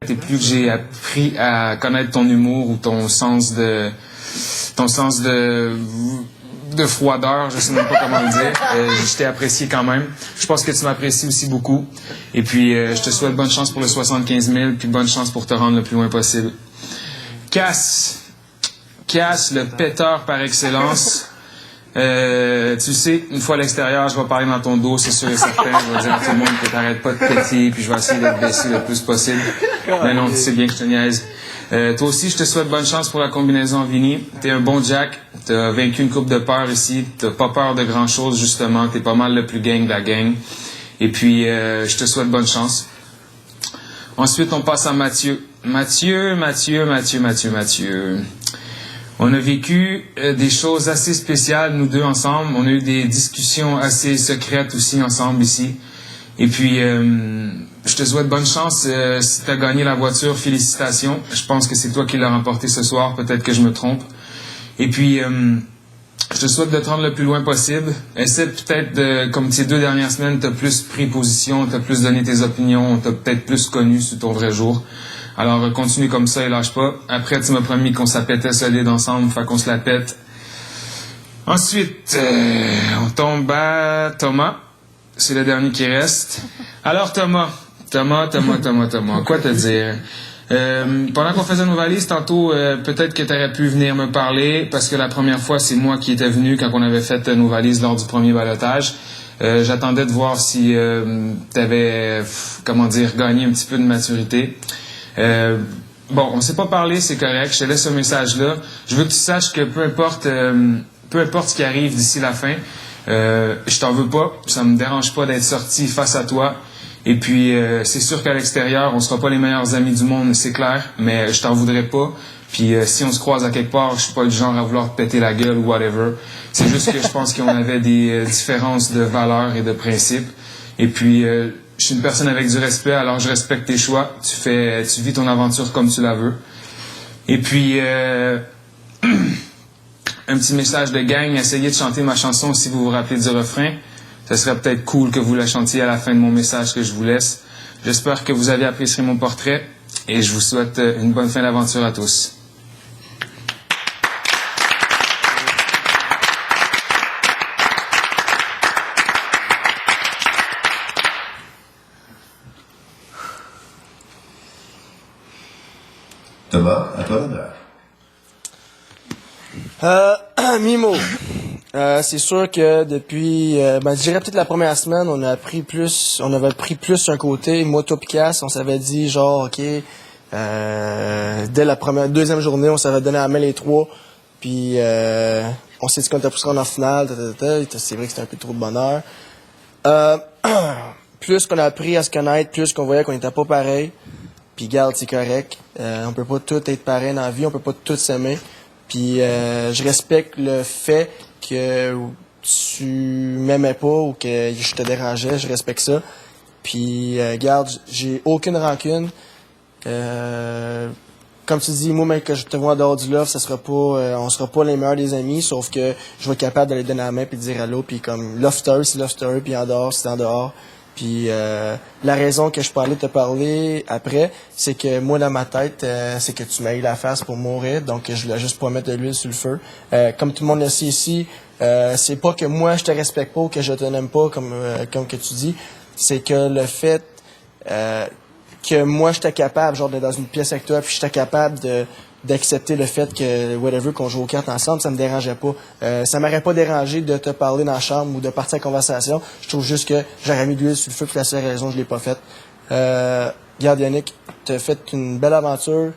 Et plus que j'ai appris à connaître ton humour ou ton sens de froideur, je sais même pas comment le dire. Je t'ai apprécié quand même. Je pense que tu m'apprécies aussi beaucoup. Et puis, je te souhaite bonne chance pour le 75 000, puis bonne chance pour te rendre le plus loin possible. Cass, le péteur par excellence. Tu sais, une fois à l'extérieur, je vais parler dans ton dos, c'est sûr et certain. Je vais dire à tout le monde que t'arrêtes pas de péter, puis je vais essayer de te baisser le plus possible. Mais non, tu sais bien que je te niaise. Toi aussi, je te souhaite bonne chance pour la combinaison Vini. T'es un bon Jack. T'as vaincu une coupe de peur ici. T'as pas peur de grand chose, justement. T'es pas mal le plus gang de la gang. Et puis, je te souhaite bonne chance. Ensuite, on passe à Mathieu. Mathieu. On a vécu des choses assez spéciales, nous deux ensemble. On a eu des discussions assez secrètes aussi ensemble ici. Et puis, je te souhaite bonne chance. Si tu as gagné la voiture, félicitations. Je pense que c'est toi qui l'as remporté ce soir. Peut-être que je me trompe. Et puis, je te souhaite de te rendre le plus loin possible. Essaie peut-être de, comme ces 2 dernières semaines, tu as plus pris position, tu as plus donné tes opinions, tu as peut-être plus connu sur ton vrai jour. Alors, continue comme ça et lâche pas. Après, tu m'as promis qu'on s'appétait solide ensemble, fait qu'on se la pète. Ensuite, on tombe à Thomas. C'est le dernier qui reste. Alors, Thomas, quoi te dire? Pendant qu'on faisait nos valises, tantôt, peut-être que tu aurais pu venir me parler, parce que la première fois, c'est moi qui étais venu quand on avait fait nos valises lors du premier ballottage. J'attendais de voir si tu avais, gagné un petit peu de maturité. Bon, on s'est pas parlé, c'est correct. Je te laisse ce message-là. Je veux que tu saches que peu importe ce qui arrive d'ici la fin, je t'en veux pas. Ça me dérange pas d'être sorti face à toi. Et puis, c'est sûr qu'à l'extérieur, on sera pas les meilleurs amis du monde, c'est clair. Mais je t'en voudrais pas. Puis, si on se croise à quelque part, je suis pas le genre à vouloir te péter la gueule ou whatever. C'est juste que je pense qu'on avait des différences de valeurs et de principes. Et puis, je suis une personne avec du respect, alors je respecte tes choix. Tu vis ton aventure comme tu la veux. Et puis, un petit message de gang, essayez de chanter ma chanson si vous vous rappelez du refrain. Ce serait peut-être cool que vous la chantiez à la fin de mon message que je vous laisse. J'espère que vous avez apprécié mon portrait et je vous souhaite une bonne fin d'aventure à tous. Thomas, à toi l'honneur. Mimo, c'est sûr que depuis, je dirais peut-être la première semaine, on avait pris plus un côté. Moi, toi, Picasso, on s'avait dit genre, ok, dès la deuxième journée, on s'avait donné à la main les 3, puis on s'est dit qu'on était poussé en finale, c'est vrai que c'était un peu trop de bonheur. Plus qu'on a appris à se connaître, plus qu'on voyait qu'on n'était pas pareil. Puis garde, c'est correct. On peut pas tout être pareil dans la vie, on peut pas tout s'aimer. Puis je respecte le fait que tu m'aimais pas ou que je te dérangeais, je respecte ça. Puis garde, j'ai aucune rancune. Comme tu dis, moi, même que je te vois en dehors du love, ça sera pas, on sera pas les meilleurs des amis, sauf que je vais être capable d'aller donner la main puis de dire allô, puis comme love story, c'est love story, puis en dehors, c'est en dehors. Puis la raison que je peux aller te parler après, c'est que moi, dans ma tête, c'est que tu m'as eu la face pour mourir, donc je voulais juste pas mettre de l'huile sur le feu. Comme tout le monde le sait ici, c'est pas que moi, je te respecte pas ou que je te n'aime pas, comme que tu dis, c'est que le fait que moi, j'étais capable, genre, d'être dans une pièce avec toi, puis j'étais capable d'accepter le fait que, whatever, qu'on joue aux cartes ensemble, ça me dérangeait pas. Ça m'aurait pas dérangé de te parler dans la chambre ou de partir en conversation. Je trouve juste que j'aurais mis de l'huile sur le feu, puis la seule raison, je l'ai pas faite. Regarde, Yannick, t'as fait une belle aventure.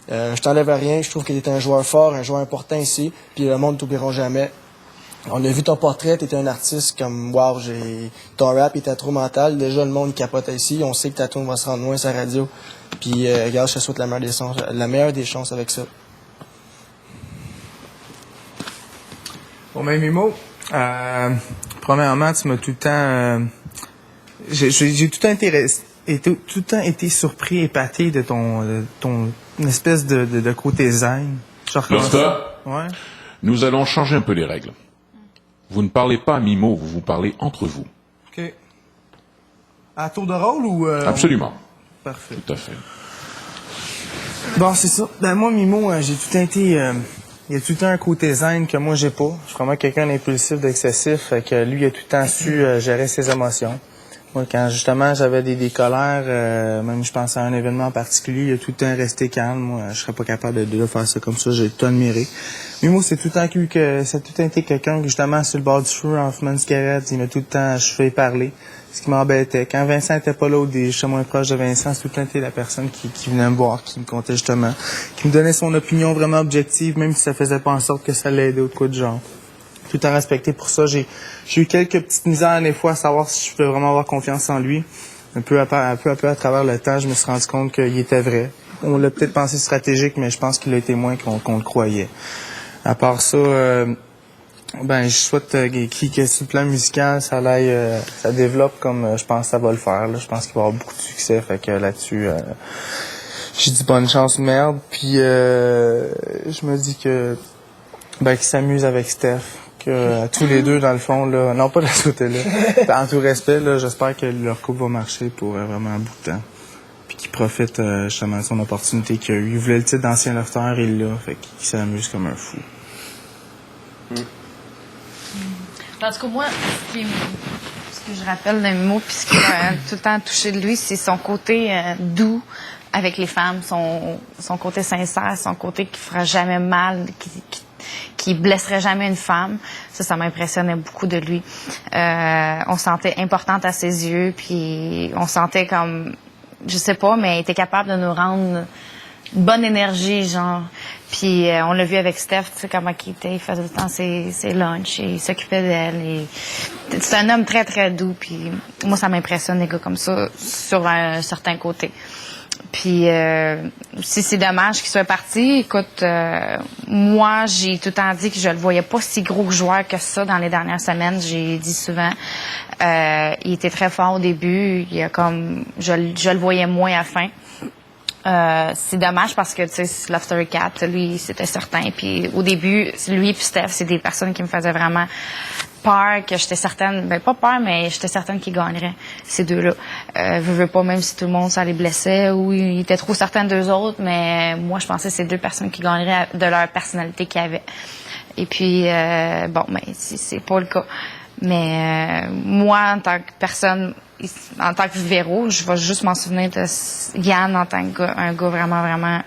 Je t'enlève rien. Je trouve que t'es un joueur fort, un joueur important ici, puis le monde t'oublieront jamais. On a vu ton portrait, t'étais un artiste comme, wow, ton rap était trop mental. Déjà, le monde capote ici. On sait que ta tune va se rendre loin sur la radio. Puis, regarde, je te souhaite la meilleure des chances avec ça. Bon, ben, Mimo, premièrement, tu m'as tout le temps, j'ai tout le temps été surpris, épaté de ton espèce de côté zen. Losta, Ouais. nous allons changer un peu les règles. Vous ne parlez pas à Mimo, vous vous parlez entre vous. OK. À tour de rôle ou... Absolument. Parfait. Tout à fait. Bon, c'est ça. Ben moi, Mimo, j'ai tout le temps été... il y a tout le temps un côté zen que moi, j'ai pas. Je suis vraiment quelqu'un d'impulsif, d'excessif. Fait que lui, il a tout le temps su gérer ses émotions. Moi, quand justement j'avais des colères, même je pensais à un événement en particulier, il a tout le temps resté calme. Moi, je serais pas capable de faire ça comme ça. J'ai tout admiré. Mimo, c'est tout le temps ça a tout le temps été quelqu'un qui, justement, sur le bord du feu, en fumant une cigarette, il m'a tout le temps achevé parler. Ce qui m'embêtait. Quand Vincent était pas là ou j'étais moins proche de Vincent, c'est tout le temps été la personne qui venait me voir, qui me comptait justement, qui me donnait son opinion vraiment objective, même si ça faisait pas en sorte que ça l'aidait ou de quoi de genre. Tout à respecter pour ça. J'ai eu quelques petites misères des fois à savoir si je pouvais vraiment avoir confiance en lui. Un peu à peu à travers le temps, je me suis rendu compte qu'il était vrai. On l'a peut-être pensé stratégique, mais je pense qu'il a été moins qu'on le croyait. À part ça, je souhaite que sur le plan musical, ça développe comme je pense que ça va le faire. Là. Je pense qu'il va y avoir beaucoup de succès. Fait que là-dessus, j'ai dit bonne chance, merde. Puis je me dis que qu'ils s'amusent avec Steph. Que tous les deux, dans le fond, là, non pas de ce côté-là. En tout respect, là, j'espère que leur couple va marcher pour vraiment un bout de temps. Puis qu'il profite justement de son opportunité qu'il a eu. Il voulait le titre d'ancien lofter, il l'a. Fait qu'il s'amuse comme un fou. En tout cas, moi, ce que je rappelle d'un mot, puis ce qui m'a tout le temps touché de lui, c'est son côté doux avec les femmes, son côté sincère, son côté qui fera jamais mal, qui blesserait jamais une femme. Ça m'impressionnait beaucoup de lui. On se sentait importante à ses yeux, puis on sentait comme, je sais pas, mais il était capable de nous rendre une bonne énergie, genre. Puis on l'a vu avec Steph, tu sais comment il était, il faisait tout le temps ses lunchs, et il s'occupait d'elle. C'est un homme très, très doux, puis moi, ça m'impressionne, des gars comme ça, sur un certain côté. Puis si c'est dommage qu'il soit parti, écoute, moi, j'ai tout le temps dit que je le voyais pas si gros joueur que ça dans les dernières semaines. J'ai dit souvent, il était très fort au début, je le voyais moins à la fin. C'est dommage parce que, tu sais, Lofter Cat, lui, c'était certain. Puis au début, lui et Steph, c'est des personnes qui me faisaient vraiment peur, que j'étais certaine, pas peur, mais j'étais certaine qu'ils gagneraient, ces deux-là. Veux pas, même si tout le monde, ça les blessait ou ils étaient trop certains d'eux autres, mais moi, je pensais que c'est deux personnes qui gagneraient de leur personnalité qu'ils avaient. Et puis, mais c'est pas le cas. Mais moi, en tant que personne, en tant que Véro, je vais juste m'en souvenir de Yann en tant que un gars vraiment, vraiment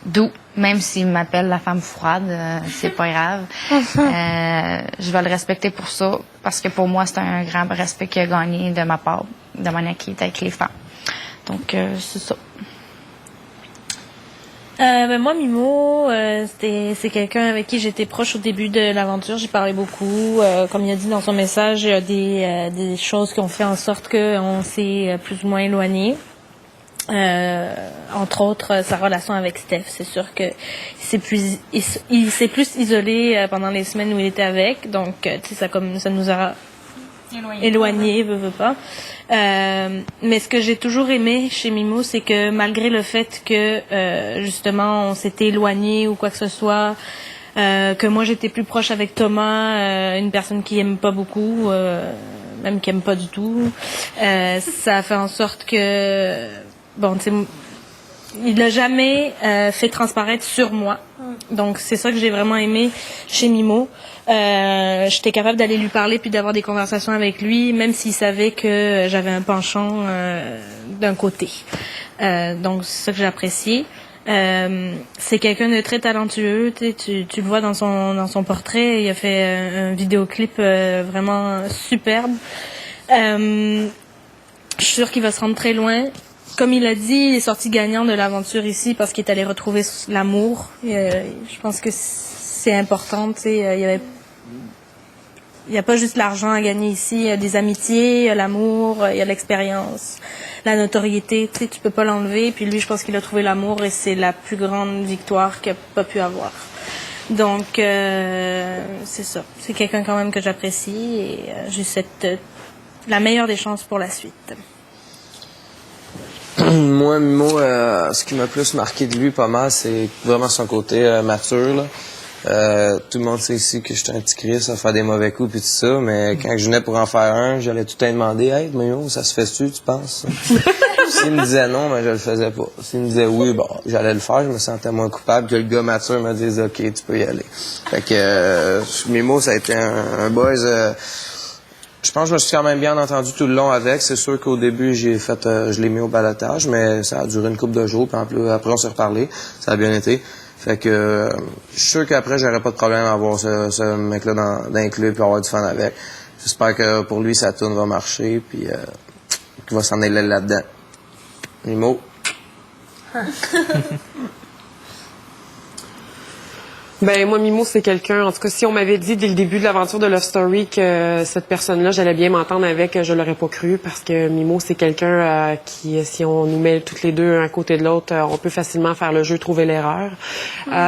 doux. Même s'il m'appelle la femme froide, c'est pas grave. Je vais le respecter pour ça, parce que pour moi, c'est un grand respect qu'il a gagné de ma part, de manière qu'il est avec les femmes. Donc, c'est ça. Moi, Mimo, c'est quelqu'un avec qui j'étais proche au début de l'aventure. J'ai parlé beaucoup. Comme il a dit dans son message, il y a des choses qui ont fait en sorte qu'on s'est plus ou moins éloigné. Entre autres, sa relation avec Steph. C'est sûr que il s'est plus isolé pendant les semaines où il était avec. Donc, tu sais, ça nous a éloigné, veut pas. Mais ce que j'ai toujours aimé chez Mimo, c'est que malgré le fait que justement on s'était éloigné ou quoi que ce soit, que moi j'étais plus proche avec Thomas, une personne qui aime pas beaucoup, même qui aime pas du tout, ça a fait en sorte que tu sais, il l'a jamais fait transparaître sur moi. Donc c'est ça que j'ai vraiment aimé chez Mimo. J'étais capable d'aller lui parler puis d'avoir des conversations avec lui, même s'il savait que j'avais un penchant d'un côté. Donc c'est ça que j'apprécie. C'est quelqu'un de très talentueux. Tu le vois dans son portrait. Il a fait un vidéoclip vraiment superbe. Je suis sûre qu'il va se rendre très loin. Comme il a dit, il est sorti gagnant de l'aventure ici parce qu'il est allé retrouver l'amour. Je pense que c'est important. Tu sais, il n'y a pas juste l'argent à gagner ici. Il y a des amitiés, il y a l'amour, il y a l'expérience, la notoriété. Tu sais, tu peux pas l'enlever. Puis lui, je pense qu'il a trouvé l'amour et c'est la plus grande victoire qu'il n'a pas pu avoir. Donc, c'est ça. C'est quelqu'un quand même que j'apprécie et j'ai la meilleure des chances pour la suite. Moi, Mimo, ce qui m'a plus marqué de lui pas mal, c'est vraiment son côté mature, là. Tout le monde sait ici que j'étais un petit Chris à faire des mauvais coups puis tout ça, mais quand je venais pour en faire un, j'allais tout le temps demander « Hey, Mimo, ça se fait-tu, tu penses? » S'il me disait non, ben, je le faisais pas. S'il me disait oui, bon, j'allais le faire, je me sentais moins coupable que le gars mature me dise OK, tu peux y aller. Fait que Mimo, ça a été un boys. Je pense que je me suis quand même bien entendu tout le long avec. C'est sûr qu'au début, je l'ai mis au balotage, mais ça a duré une couple de jours, puis après on s'est reparlé. Ça a bien été. Fait que je suis sûr qu'après, j'aurais pas de problème à avoir ce mec-là dans le club et avoir du fun avec. J'espère que pour lui, sa tourne va marcher, puis qu'il va s'en aller là-dedans. Mimo. Ben moi, Mimo, c'est quelqu'un, en tout cas, si on m'avait dit dès le début de l'aventure de Love Story que cette personne-là, j'allais bien m'entendre avec, je l'aurais pas cru, parce que Mimo, c'est quelqu'un qui, si on nous met toutes les deux un côté de l'autre, on peut facilement faire le jeu, trouver l'erreur.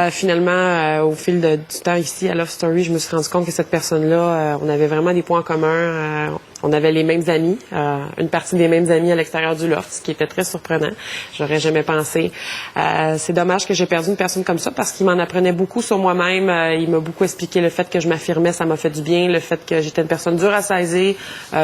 Finalement, au fil du temps ici à Love Story, je me suis rendu compte que cette personne-là, on avait vraiment des points communs. On avait les mêmes amis, une partie des mêmes amis à l'extérieur du loft, ce qui était très surprenant. J'aurais jamais pensé. C'est dommage que j'ai perdu une personne comme ça parce qu'il m'en apprenait beaucoup sur moi-même. Il m'a beaucoup expliqué le fait que je m'affirmais, ça m'a fait du bien. Le fait que j'étais une personne dure à saisir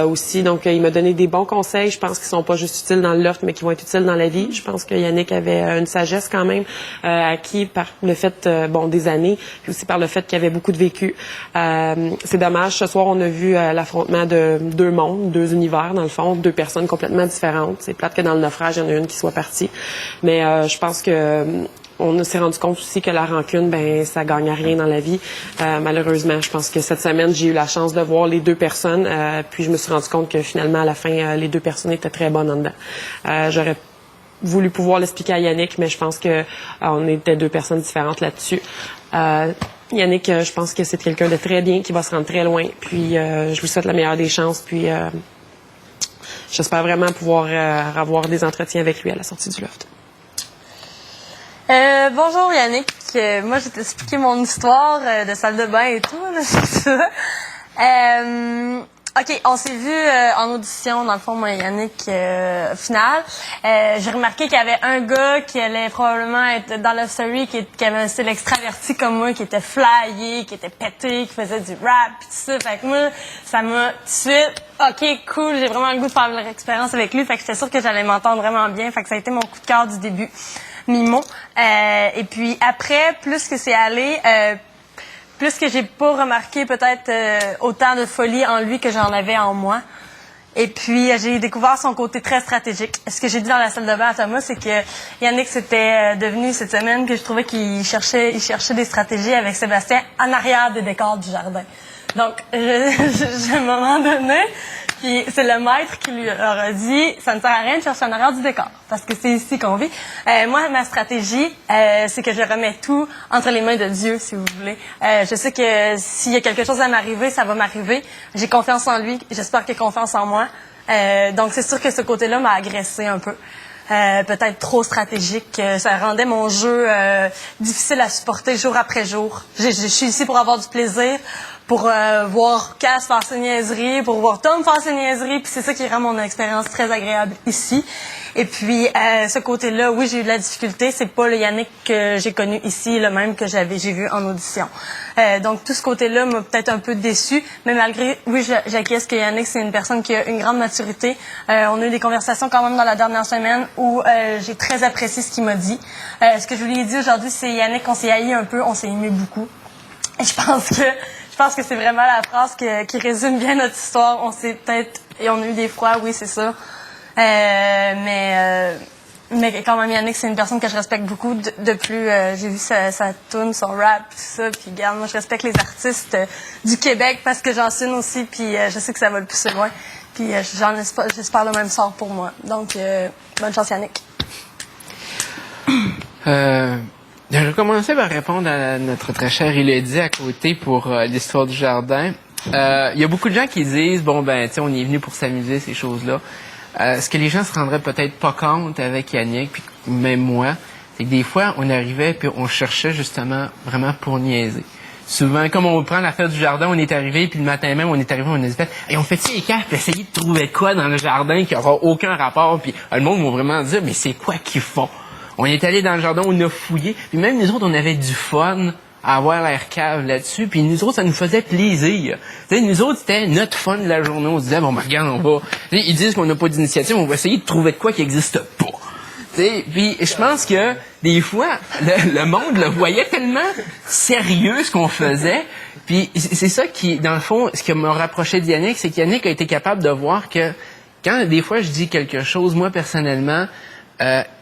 aussi. Donc, il m'a donné des bons conseils. Je pense qu'ils sont pas juste utiles dans le loft, mais qui vont être utiles dans la vie. Je pense que Yannick avait une sagesse quand même acquis par le fait, des années, puis aussi par le fait qu'il y avait beaucoup de vécu. C'est dommage. Ce soir, on a vu l'affrontement de deux mondes, deux univers, dans le fond, deux personnes complètement différentes. C'est plate que dans le naufrage, il y en a une qui soit partie. Mais je pense que on s'est rendu compte aussi que la rancune, ben ça gagne à rien dans la vie. Malheureusement, je pense que cette semaine, j'ai eu la chance de voir les deux personnes. Puis je me suis rendu compte que finalement, à la fin, les deux personnes étaient très bonnes en dedans. J'aurais voulu pouvoir l'expliquer à Yannick, mais je pense que on était deux personnes différentes là-dessus. Yannick, je pense que c'est quelqu'un de très bien, qui va se rendre très loin. Puis, je vous souhaite la meilleure des chances. Puis, j'espère vraiment pouvoir avoir des entretiens avec lui à la sortie du loft. Bonjour Yannick. Moi, je vais t'expliquer mon histoire de salle de bain et tout. Là, c'est ça. OK, on s'est vu en audition, dans le fond, moi et Yannick, final. J'ai remarqué qu'il y avait un gars qui allait probablement être dans Love Story, qui avait un style extraverti comme moi, qui était flyé, qui était pété, qui faisait du rap, pis tout ça. Fait que moi, ça m'a tout de suite, OK, cool, j'ai vraiment le goût de faire leur expérience avec lui. Fait que j'étais sûre que j'allais m'entendre vraiment bien. Fait que ça a été mon coup de cœur du début, Mimo. Et puis après, plus que c'est allé... plus que j'ai pas remarqué peut-être autant de folie en lui que j'en avais en moi. Et puis, j'ai découvert son côté très stratégique. Ce que j'ai dit dans la salle de bain à Thomas, c'est que Yannick s'était devenu cette semaine que je trouvais qu'il cherchait des stratégies avec Sébastien en arrière des décors du jardin. Donc, à un moment donné, puis c'est le maître qui lui aura dit « Ça ne sert à rien de chercher en arrière du décor, parce que c'est ici qu'on vit. » Moi, ma stratégie, c'est que je remets tout entre les mains de Dieu, si vous voulez. Je sais que s'il y a quelque chose à m'arriver, ça va m'arriver. J'ai confiance en lui, j'espère qu'il a confiance en moi. Donc, c'est sûr que ce côté-là m'a agressé un peu. Peut-être trop stratégique. Ça rendait mon jeu difficile à supporter jour après jour. Je suis ici pour avoir du plaisir, pour voir Cass faire ses niaiseries, pour voir Tom faire ses niaiseries, puis c'est ça qui rend mon expérience très agréable ici. Et puis, ce côté-là, oui, j'ai eu de la difficulté. C'est pas le Yannick que j'ai connu ici, le même que j'ai vu en audition. Donc, tout ce côté-là m'a peut-être un peu déçue, mais malgré, oui, j'acquiesce que Yannick, c'est une personne qui a une grande maturité. On a eu des conversations quand même dans la dernière semaine où j'ai très apprécié ce qu'il m'a dit. Ce que je lui ai dit aujourd'hui, c'est Yannick, on s'est haï un peu, on s'est aimé beaucoup. Et je pense que c'est vraiment la phrase qui résume bien notre histoire. Et on a eu des froids, oui, c'est ça. Mais quand même, Yannick, c'est une personne que je respecte beaucoup. De plus, j'ai vu sa tune, son rap, tout ça. Puis, regarde, moi, je respecte les artistes du Québec parce que j'en suis une aussi. Puis, je sais que ça va le pousser loin. Puis, j'espère le même sort pour moi. Donc, bonne chance, Yannick. Je vais commencer par répondre à notre très cher Elodie à côté pour l'histoire du jardin. Il y a beaucoup de gens qui disent, bon, ben, tu sais, on est venu pour s'amuser, ces choses-là. Ce que les gens se rendraient peut-être pas compte avec Yannick, puis même moi, c'est que des fois, on arrivait puis on cherchait justement vraiment pour niaiser. Souvent, comme on prend l'affaire du jardin, on est arrivé, puis le matin même, on est arrivé, on a dit, hey, on fait-tu les cartes, puis essayer de trouver quoi dans le jardin qui aura aucun rapport, puis le monde va vraiment dire, mais c'est quoi qu'ils font? On est allé dans le jardin, on a fouillé, puis même nous autres, on avait du fun à avoir l'air cave là-dessus, puis nous autres, ça nous faisait plaisir. T'sais, nous autres, c'était notre fun de la journée. On se disait, bon, ben, regarde, on va... T'sais, ils disent qu'on n'a pas d'initiative, on va essayer de trouver de quoi qui n'existe pas. Puis je pense que des fois, le monde le voyait tellement sérieux ce qu'on faisait. Puis c'est ça qui, dans le fond, ce qui me rapprochait d'Yannick, c'est qu'Yannick a été capable de voir que quand des fois je dis quelque chose, moi personnellement,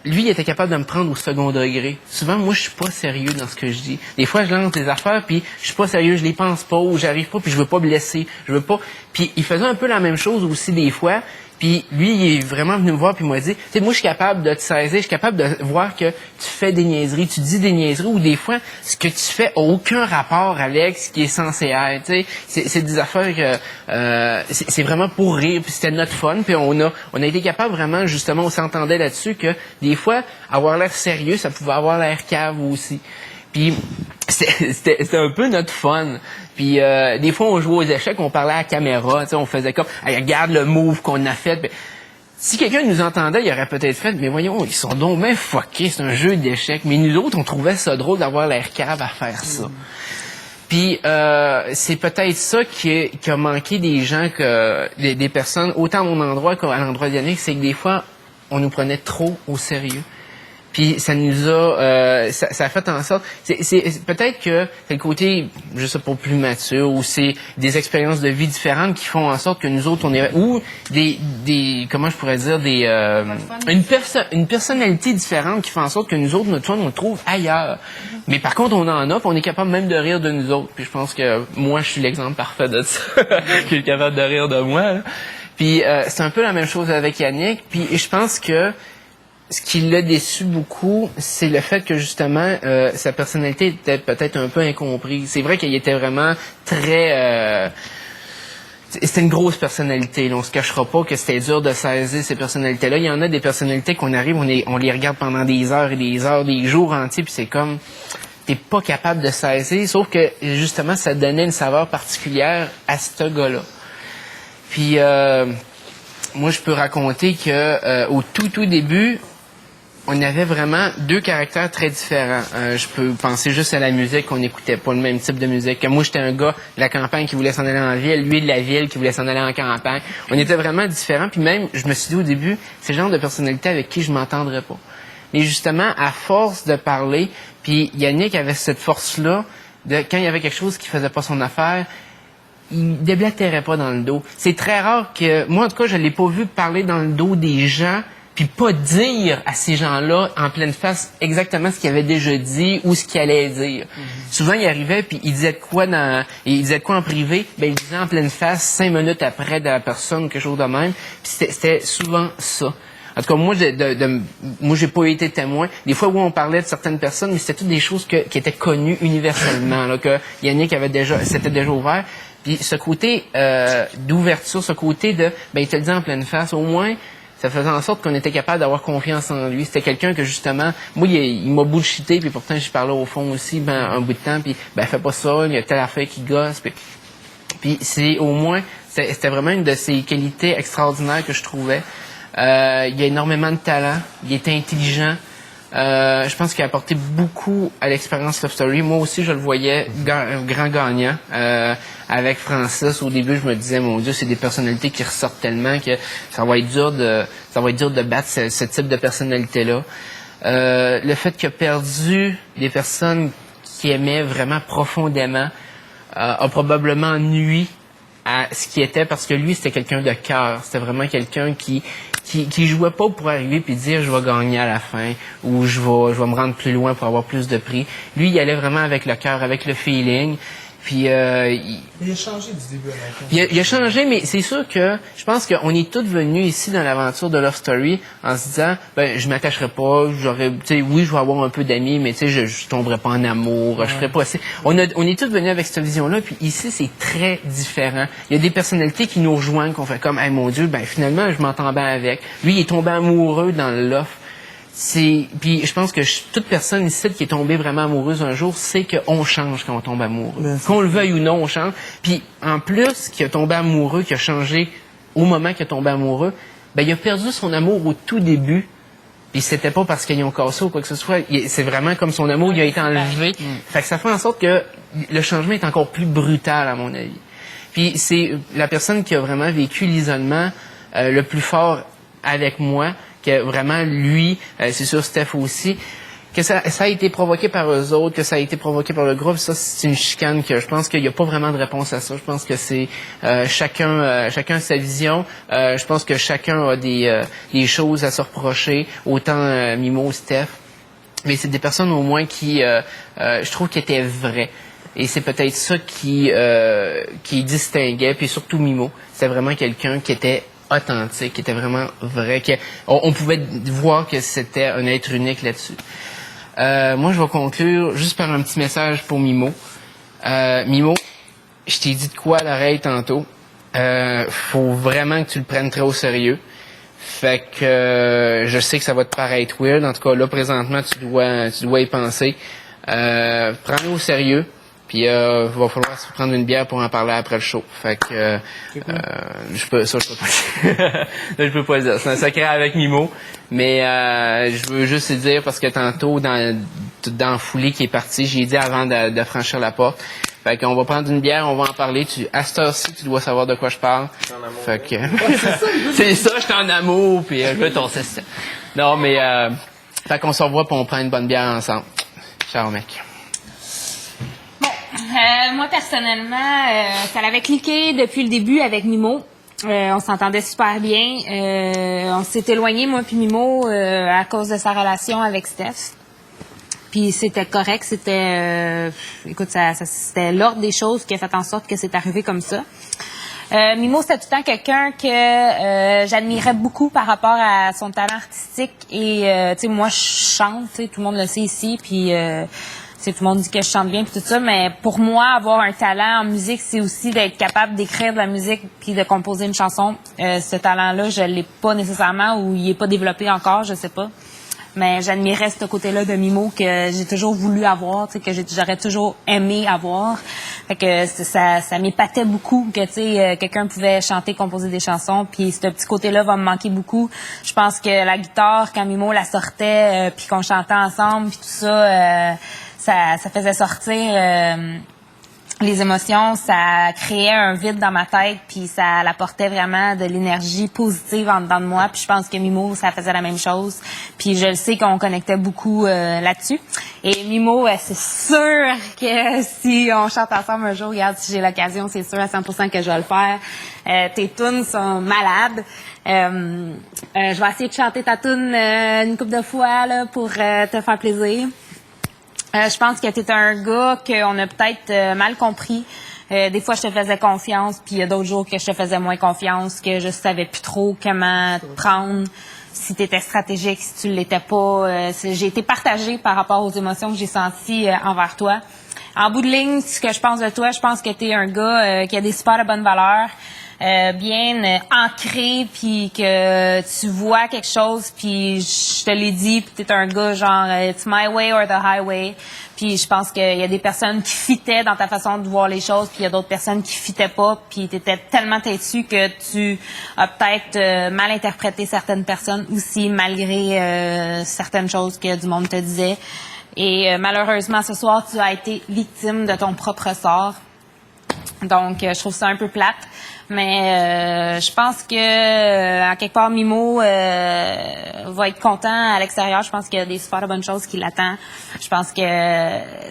lui, il était capable de me prendre au second degré. Souvent, moi, je suis pas sérieux dans ce que je dis. Des fois, je lance des affaires, puis je suis pas sérieux, je les pense pas, ou j'arrive pas, puis je veux pas blesser, je veux pas... Puis il faisait un peu la même chose aussi des fois, puis lui, il est vraiment venu me voir, puis il m'a dit, tu sais, moi, je suis capable de te saisir, je suis capable de voir que tu fais des niaiseries, tu dis des niaiseries, ou des fois, ce que tu fais a aucun rapport avec ce qui est censé être, tu sais. C'est des affaires que... c'est vraiment pour rire, puis c'était notre fun, puis on a été capable vraiment, justement, on s'entendait là-dessus que des fois, avoir l'air sérieux, ça pouvait avoir l'air cave aussi. Puis c'était un peu notre fun. Puis des fois, on jouait aux échecs, on parlait à la caméra, on faisait comme hey, regarde le move qu'on a fait. Puis, si quelqu'un nous entendait, il aurait peut-être fait mais voyons, ils sont donc bien fuckés, c'est un jeu d'échecs. Mais nous autres, on trouvait ça drôle d'avoir l'air cave à faire ça. Puis c'est peut-être ça qui a manqué des gens, des personnes, autant à mon endroit qu'à l'endroit d'Yannick, c'est que des fois, on nous prenait trop au sérieux. Puis ça nous a, ça a fait en sorte, c'est peut-être que c'est le côté, je sais pas, plus mature, ou c'est des expériences de vie différentes qui font en sorte que nous autres on est, ou des comment je pourrais dire, une personnalité différente qui fait en sorte que nous autres notre fun on le trouve ailleurs. Mais par contre on en a, puis on est capable même de rire de nous autres. Puis je pense que moi je suis l'exemple parfait de ça, je suis capable de rire de moi. Là. Puis c'est un peu la même chose avec Yannick. Puis je pense que ce qui l'a déçu beaucoup, c'est le fait que justement sa personnalité était peut-être un peu incomprise. C'est vrai qu'il était vraiment très... c'était une grosse personnalité. Là. On se cachera pas que c'était dur de saisir ces personnalités-là. Il y en a des personnalités qu'on arrive, on les regarde pendant des heures et des heures, des jours entiers, puis c'est comme... T'es pas capable de saisir, sauf que justement, ça donnait une saveur particulière à ce gars-là. Puis... moi, je peux raconter que au tout début, on avait vraiment deux caractères très différents. Je peux penser juste à la musique, qu'on n'écoutait pas le même type de musique. Moi, j'étais un gars de la campagne qui voulait s'en aller en ville, lui de la ville qui voulait s'en aller en campagne. On était vraiment différents. Puis même, je me suis dit au début, c'est le genre de personnalité avec qui je m'entendrais pas. Mais justement, à force de parler, puis Yannick avait cette force-là, de quand il y avait quelque chose qui faisait pas son affaire, il déblatérait pas dans le dos. C'est très rare que... Moi, en tout cas, je l'ai pas vu parler dans le dos des gens puis pas dire à ces gens-là en pleine face exactement ce qu'il avait déjà dit ou ce qu'il allait dire. Souvent, il arrivait puis il disait de quoi en privé, ben il disait en pleine face 5 minutes après de la personne, quelque chose de même. Puis c'était souvent ça. En tout cas, moi, j'ai pas été témoin. Des fois où on parlait de certaines personnes, mais c'était toutes des choses qui étaient connues universellement, là, que Yannick s'était déjà ouvert. Puis ce côté d'ouverture, ce côté de, ben il te le dit en pleine face, au moins, ça faisait en sorte qu'on était capable d'avoir confiance en lui. C'était quelqu'un que justement, moi, il m'a bullshité, puis pourtant, je parlais au fond aussi, un bout de temps, puis fais pas ça, il y a telle affaire qui gosse, puis c'est au moins, c'était vraiment une de ses qualités extraordinaires que je trouvais. Il a énormément de talent, il est intelligent. Je pense qu'il a apporté beaucoup à l'expérience Love Story. Moi aussi, je le voyais grand gagnant. Avec Francis, au début, je me disais, mon Dieu, c'est des personnalités qui ressortent tellement que ça va être dur de battre ce type de personnalité-là. Le fait qu'il a perdu des personnes qu'il aimait vraiment profondément a probablement nui à ce qui était, parce que lui, c'était quelqu'un de cœur. C'était vraiment quelqu'un qui jouait pas pour arriver puis dire je vais gagner à la fin ou je vais me rendre plus loin pour avoir plus de prix. Lui, il allait vraiment avec le cœur, avec le feeling. Puis il a changé du début à la fin. Il a changé, mais c'est sûr que je pense qu'on est tous venus ici dans l'aventure de Love Story en se disant je m'attacherai pas, oui, je vais avoir un peu d'amis, mais je tomberai pas en amour, je ferai pas ça. On est tous venus avec cette vision-là, puis ici c'est très différent. Il y a des personnalités qui nous rejoignent, qu'on fait comme hey mon Dieu, finalement je m'entends bien avec. Lui, il est tombé amoureux dans le loft. Puis je pense que toute personne ici qui est tombée vraiment amoureuse un jour sait qu'on change quand on tombe amoureux. Qu'on le veuille ou non, on change. Puis en plus, qui a tombé amoureux, qui a changé au moment qu'il a tombé amoureux, il a perdu son amour au tout début. Puis c'était pas parce qu'ils ont cassé ou quoi que ce soit. C'est vraiment comme son amour, il a été enlevé. Fait que ça fait en sorte que le changement est encore plus brutal, à mon avis. Puis c'est la personne qui a vraiment vécu l'isolement le plus fort avec moi, que vraiment lui, c'est sûr Steph aussi, que ça a été provoqué par eux autres, que ça a été provoqué par le groupe. Ça, c'est une chicane que je pense qu'il n'y a pas vraiment de réponse à ça. Je pense que c'est chacun sa vision. Je pense que chacun a des choses à se reprocher, autant Mimo, Steph. Mais c'est des personnes au moins qui, je trouve, qui étaient vraies. Et c'est peut-être ça qui distinguait, puis surtout Mimo. C'était vraiment quelqu'un qui était authentique, qui était vraiment vrai. On pouvait voir que c'était un être unique là-dessus. Moi, je vais conclure juste par un petit message pour Mimo. Mimo, je t'ai dit de quoi à l'oreille tantôt. Faut vraiment que tu le prennes très au sérieux. Fait que je sais que ça va te paraître weird. En tout cas, là, présentement, tu dois y penser. Prends-le au sérieux. Puis va falloir se prendre une bière pour en parler après le show. Fait que je peux pas je peux pas le dire. C'est un secret avec Mimo. Mais je veux juste le dire parce que tantôt, dans la foulée qui est partie, j'ai dit avant de franchir la porte. Fait qu'on va prendre une bière, on va en parler. À cette heure-ci, tu dois savoir de quoi je parle. Fait que c'est ça, je suis en amour, puis je veux ton système. Non, mais fait qu'on se revoit, puis on prend une bonne bière ensemble. Ciao, mec. Moi, personnellement, ça l'avait cliqué depuis le début avec Mimo. On s'entendait super bien. On s'est éloigné, moi puis Mimo, à cause de sa relation avec Steph. Puis c'était correct, c'était... écoute, c'était l'ordre des choses qui a fait en sorte que c'est arrivé comme ça. Mimo, c'était tout le temps quelqu'un que j'admirais beaucoup par rapport à son talent artistique. Et, tu sais, moi, je chante, tu sais, tout le monde le sait ici, puis... tout le monde dit que je chante bien puis tout ça, mais pour moi, avoir un talent en musique, c'est aussi d'être capable d'écrire de la musique puis de composer une chanson. Ce talent-là, je l'ai pas nécessairement ou il est pas développé encore, je sais pas. Mais j'admirais ce côté-là de Mimo que j'ai toujours voulu avoir, tu sais, que j'aurais toujours aimé avoir. Fait que ça m'épatait beaucoup que, tu sais, quelqu'un pouvait chanter, composer des chansons. Puis ce petit côté-là va me manquer beaucoup. Je pense que la guitare, quand Mimo la sortait, puis qu'on chantait ensemble, puis tout ça, ça faisait sortir les émotions, ça créait un vide dans ma tête, puis ça apportait vraiment de l'énergie positive en dedans de moi. Puis je pense que Mimo, ça faisait la même chose. Puis je le sais qu'on connectait beaucoup là-dessus. Et Mimo, c'est sûr que si on chante ensemble un jour, regarde, si j'ai l'occasion, c'est sûr à 100% que je vais le faire. Tes tunes sont malades. Je vais essayer de chanter ta tune une couple de fois là, pour te faire plaisir. Je pense que tu es un gars qu'on a peut-être mal compris. Des fois, je te faisais confiance, puis il y a d'autres jours que je te faisais moins confiance, que je savais plus trop comment te prendre, si tu étais stratégique, si tu l'étais pas. J'ai été partagée par rapport aux émotions que j'ai senties envers toi. En bout de ligne, ce que je pense de toi, je pense que tu es un gars qui a des super de bonnes valeurs. Bien ancré, puis que tu vois quelque chose, puis je te l'ai dit, puis t'es un gars genre it's my way or the highway. Puis je pense qu'il y a des personnes qui fitaient dans ta façon de voir les choses, puis il y a d'autres personnes qui fitaient pas, puis t'étais tellement têtu que tu as peut-être mal interprété certaines personnes aussi, malgré certaines choses que du monde te disait. Et malheureusement, ce soir, tu as été victime de ton propre sort. Donc, je trouve ça un peu plate. Mais je pense que à quelque part Mimo va être content à l'extérieur. Je pense qu'il y a des super bonnes choses qui l'attendent. Je pense que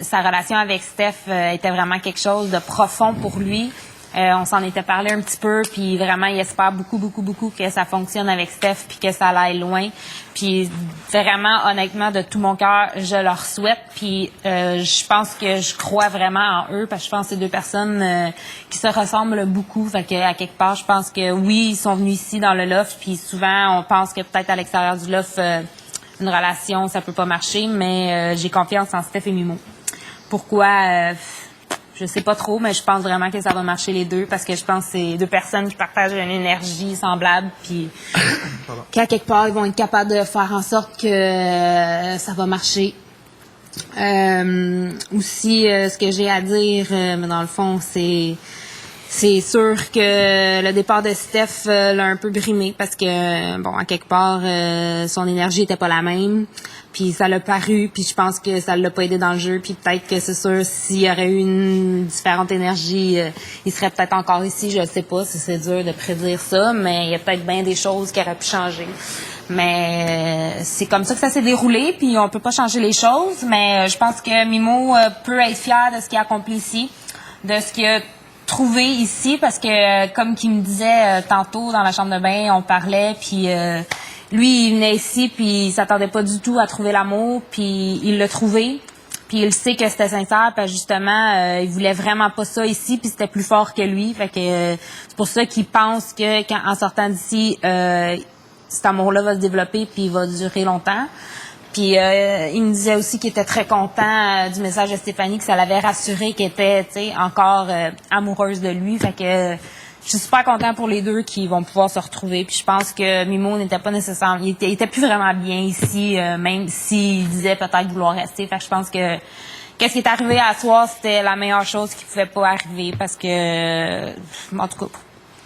sa relation avec Steph était vraiment quelque chose de profond pour lui. On s'en était parlé un petit peu, puis vraiment, il espère beaucoup que ça fonctionne avec Steph, puis que ça aille loin. Puis vraiment, honnêtement, de tout mon cœur, je leur souhaite. Puis je pense que je crois vraiment en eux, parce que je pense que c'est deux personnes qui se ressemblent beaucoup. Fait que à quelque part, je pense que oui, ils sont venus ici dans le loft, puis souvent, on pense que peut-être à l'extérieur du loft, une relation, ça peut pas marcher, mais j'ai confiance en Steph et Mimo. Pourquoi? Je sais pas trop, mais je pense vraiment que ça va marcher les deux, parce que je pense que c'est deux personnes qui partagent une énergie semblable, puis qu'à quelque part, ils vont être capables de faire en sorte que ça va marcher. Aussi, ce que j'ai à dire, mais dans le fond, c'est c'est sûr que le départ de Steph l'a un peu brimé parce que, bon, à quelque part, son énergie était pas la même. Puis ça l'a paru, puis je pense que ça l'a pas aidé dans le jeu. Puis peut-être que c'est sûr, s'il y aurait eu une différente énergie, il serait peut-être encore ici, je sais pas, c'est dur de prédire ça, mais il y a peut-être bien des choses qui auraient pu changer. Mais c'est comme ça que ça s'est déroulé, puis on peut pas changer les choses, mais je pense que Mimo peut être fier de ce qu'il a accompli ici, de ce qu'il a trouvé ici, parce que comme qu'il me disait tantôt dans la chambre de bain, on parlait, puis lui, il venait ici, puis il s'attendait pas du tout à trouver l'amour, puis il l'a trouvé. Puis il sait que c'était sincère, parce que justement, il voulait vraiment pas ça ici, puis c'était plus fort que lui. Fait que c'est pour ça qu'il pense que en sortant d'ici, cet amour-là va se développer, puis il va durer longtemps. Puis il me disait aussi qu'il était très content du message de Stéphanie, que ça l'avait rassuré qu'elle était, tu sais, encore amoureuse de lui. Fait que je suis super content pour les deux qui vont pouvoir se retrouver. Puis je pense que Mimo n'était pas nécessairement... Il était plus vraiment bien ici, même s'il disait peut-être vouloir rester. Fait que je pense que qu'est-ce qui est arrivé à soir, c'était la meilleure chose qui pouvait pas arriver. Parce que, en tout cas, pour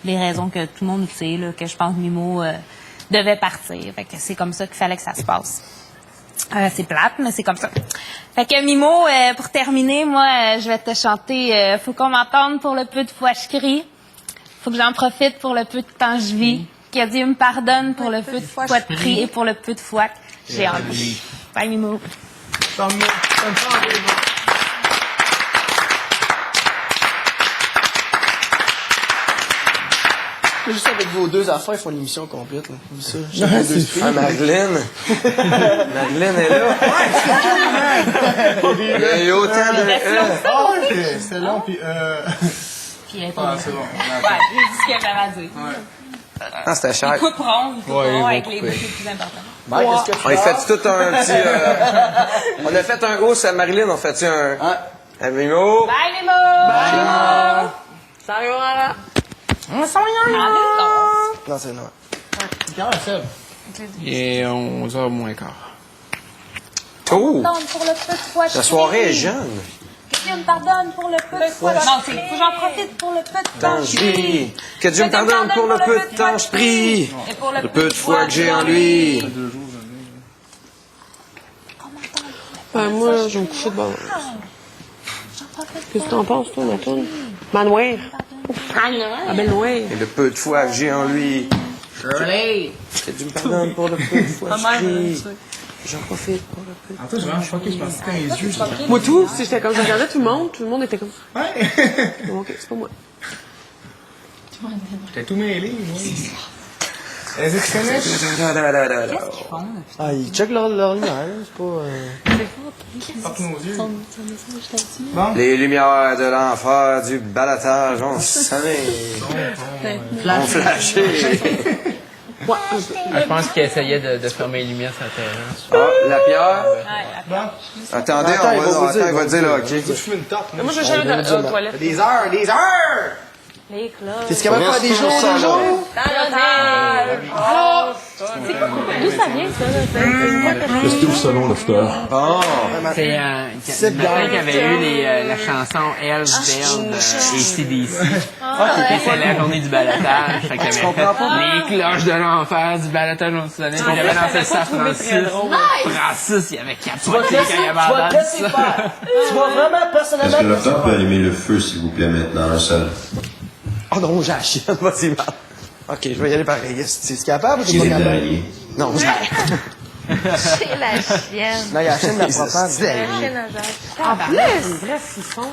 les raisons que tout le monde sait, là, que je pense que Mimo devait partir. Fait que c'est comme ça qu'il fallait que ça se passe. C'est plate, mais c'est comme ça. Fait que Mimo, pour terminer, moi, je vais te chanter Faut qu'on m'entende pour le peu de fois je crie. Faut que j'en profite pour le peu de temps je vis. Que Dieu me pardonne pour le peu de fois je prie et pour le peu de fois que j'ai envie. Bye, Mimo. Juste avec vos deux affaires, ils font une émission complète. Là. Ça, Madeleine. Madeleine est là. Il y a eu autant de... c'est long, puis Puis c'est bon. Ouais, j'ai dit ce que j'avais à dire. Ah, c'était cher. Ils couperont avec les bouts les plus importants. qu'est-ce que On a fait tout un petit... on a fait un gros, c'est Marilyn, on fait un... Ah. Mimo. Bye, Mimo! Bye, Mimo! Salut, Mara! Non, c'est non. Il est 11h moins quart. Oh! Pour le peu de fois je La soirée est jeune. Que Dieu me pardonne pour le peu de fois. Non, c'est faut que j'en profite pour le peu de temps Je prie. Que Dieu me pardonne pour le peu de temps je prie. Et pour Le peu de foi que j'ai en lui. Moi, je vais me coucher de bord. Qu'est-ce que t'en penses, toi, Nathan? Manoir. Ah, ben noir. Et le peu de foi que j'ai en lui. Shirley! Que Dieu me pardonne pour le peu de foi que je prie. J'en profite pour le peu de En fait, je vraiment choqué, je pensais que c'était mes yeux. Moi, tout, si j'étais comme, je regardais tout le monde était comme. Ouais! Ok, c'est pas moi. J'étais tout mêlé, moi. Est-ce que tu connais? Ah, ils checkent leur lumière, c'est pas... Porte nos yeux. Les lumières de l'enfer du balatage ont sonné. Ont flashé. Je pense qu'il essayait de fermer les lumières sur la terrasse. Ah, la pierre. Bon. Attendez, il va dire là, OK. Je fume une top. Moi, je vais jamais aux toilettes. Des heures! Les cloches. T'es capable de faire des jours, des jours? D'où ça vient, ça? Le style selon le star. Bon. C'est une matin qui avait eu la chanson Hells Bell de AC/DC. C'était la journée du balatage. Fait qu'il y avait les cloches de l'enfer du balatage au soleil. Puis j'avais lancé ça à Francis. Francis, il avait capoté quand il avait entendu ça. Tu vois vraiment personnellement... Est-ce que le docteur peut allumer le feu, s'il vous plaît, maintenant, dans la salle? Oh non, j'ai la chienne, vas-y, Marc. OK, je vais y aller pareil. C'est capable ou J'ai t'es des pas capable? derniers. Non, j'ai... C'est la chienne. Non, il y a la chaîne de la propane. C'est... La chaîne à Jacques. En plus, bref, ils sont.